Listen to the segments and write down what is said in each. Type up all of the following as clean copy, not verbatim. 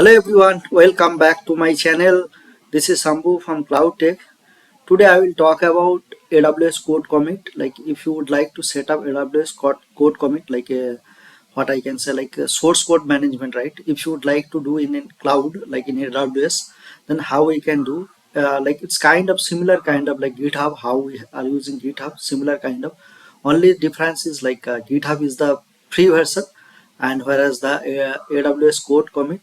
Hello everyone, welcome back to my channel. This is Sambhu from Cloud Tech. Today I will talk about AWS CodeCommit. Like if you would like to set up AWS CodeCommit, like what I can say, like source code management, right? If you would like to do in cloud, like in AWS, then how we can do? Like it's kind of similar, kind of like GitHub. How we are using GitHub, similar kind of. Only difference is like GitHub is the free version, and whereas the AWS code commit,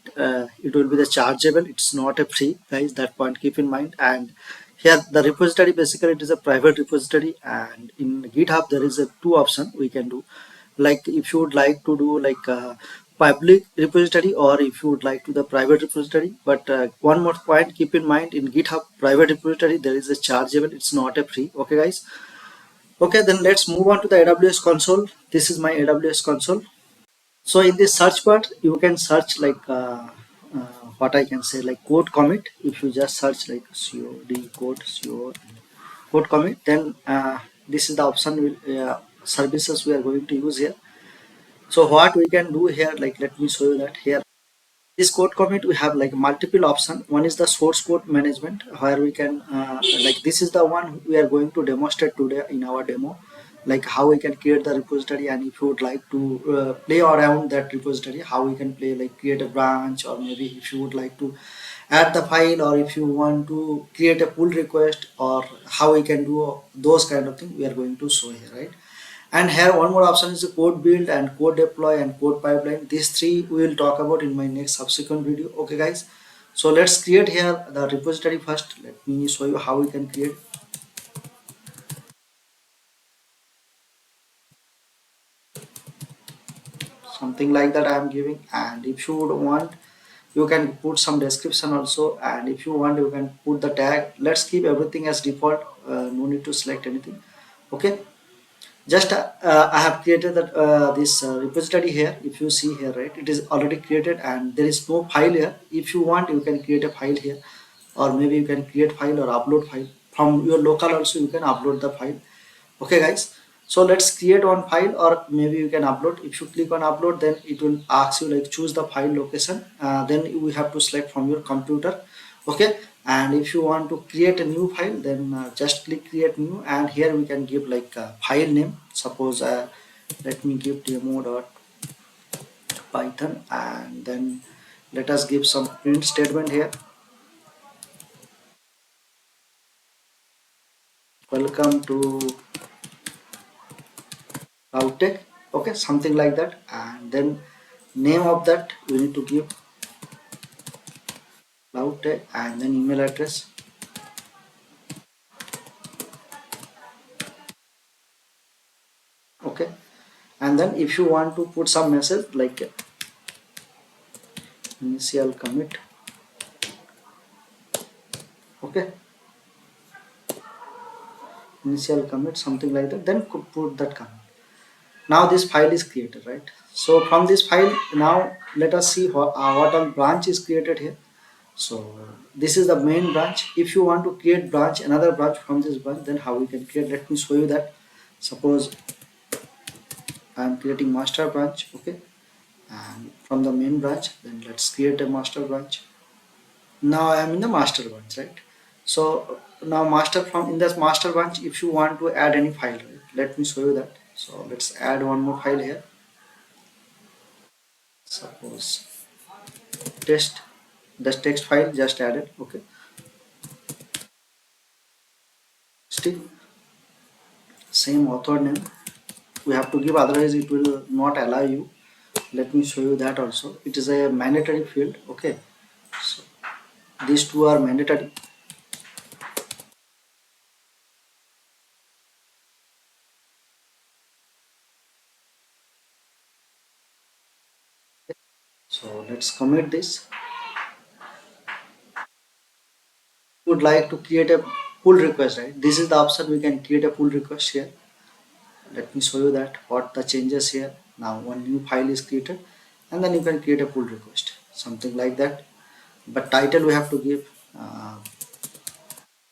it will be the chargeable. It's not a free, guys, that point keep in mind. And here the repository, basically it is a private repository, and in GitHub there is a two option we can do. Like if you would like to do like a public repository, or if you would like to the private repository. But one more point keep in mind, in GitHub private repository there is a chargeable, it's not a free. Okay guys, okay, then let's move on to the AWS console. This is my AWS console. So in this search bar, you can search like what I can say, like code commit. If you just search like code commit, then this is the option services we are going to use here. So what we can do here, like let me show you that here. This code commit, we have like multiple option. One is the source code management, where we can like this is the one we are going to demonstrate today in our demo, like how we can create the repository. And if you would like to play around that repository, how we can play, like create a branch, or maybe if you would like to add the file, or if you want to create a pull request, or how we can do those kind of things, we are going to show here, right? And here one more option is the code build and code deploy and code pipeline. These three we will talk about in my next subsequent video. Okay guys, so let's create here the repository first. Let me show you how we can create something like that I am giving. And if you would want, you can put some description also, and if you want you can put the tag. Let's keep everything as default, no need to select anything. Okay, just I have created that this repository here. If you see here, right, it is already created and there is no file here. If you want, you can create a file here, or maybe you can create file or upload file from your local also, you can upload the file. Okay guys, so let's create one file, or maybe you can upload. If you click on upload, then it will ask you like choose the file location. Then we have to select from your computer. Okay, and if you want to create a new file, then just click create new, and here we can give like a file name. Suppose let me give demo.python, and then let us give some print statement here. Welcome to Tech. Okay, something like that. And then name of that we need to give Tech, and then email address. Okay, and then if you want to put some message like initial commit. Okay, initial commit, something like that, then could put that commit. Now this file is created, right? So from this file, now let us see what all branch is created here. So this is the main branch. If you want to create branch, another branch from this branch, then how we can create, let me show you that. Suppose I am creating master branch. Okay, and from the main branch, then let's create a master branch. Now I am in the master branch, right? So now master, from in this master branch, if you want to add any file, right? Let me show you that. So let's add one more file here. Suppose test, this text file just added. Okay, still same author name we have to give, otherwise it will not allow you. Let me show you that also. It is a mandatory field. Okay, so these two are mandatory. So let's commit this. Would like to create a pull request, right? This is the option, we can create a pull request here. Let me show you that what the changes here. Now one new file is created, and then you can create a pull request, something like that. But title we have to give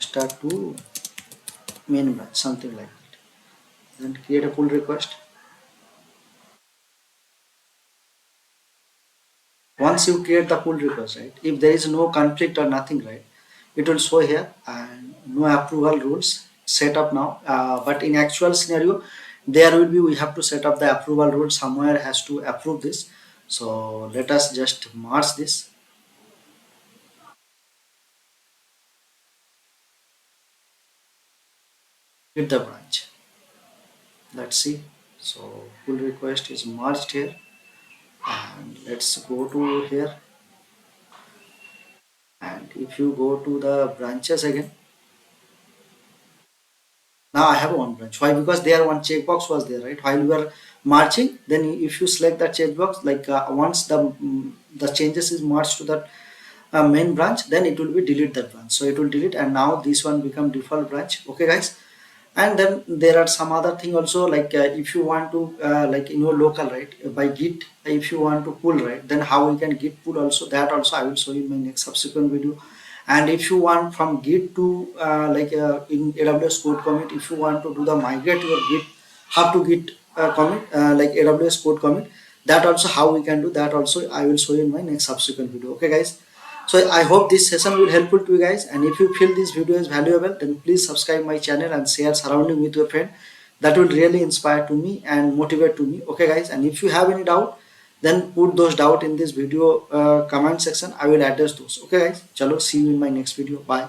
start to main branch, something like that. Then create a pull request. Once you create the pull request, right, if there is no conflict or nothing, right, it will show here and no approval rules set up now. But in actual scenario, there will be, we have to set up the approval rule, somewhere has to approve this. So let us just merge this with the branch. Let's see. So pull request is merged here, and let's go to here. And if you go to the branches again, now I have one branch. Why? Because there one checkbox was there, right? While you are marching, then if you select that checkbox, like once the changes is marched to that main branch, then it will be delete that branch. So it will delete, and now this one become default branch. Okay, guys. And then there are some other thing also, like if you want to like in your local, right, by git, if you want to pull, right, then how we can git pull also, that also I will show you in my next subsequent video. And if you want from git to like in AWS code commit, if you want to do the migrate your git, how to git commit like AWS code commit, that also how we can do that also I will show you in my next subsequent video. Okay, guys. So I hope this session will helpful to you guys, and if you feel this video is valuable, then please subscribe my channel and share surrounding with your friend. That will really inspire to me and motivate to me. Okay, guys. And if you have any doubt, then put those doubt in this video comment section. I will address those. Okay, guys. Chalo, see you in my next video. Bye.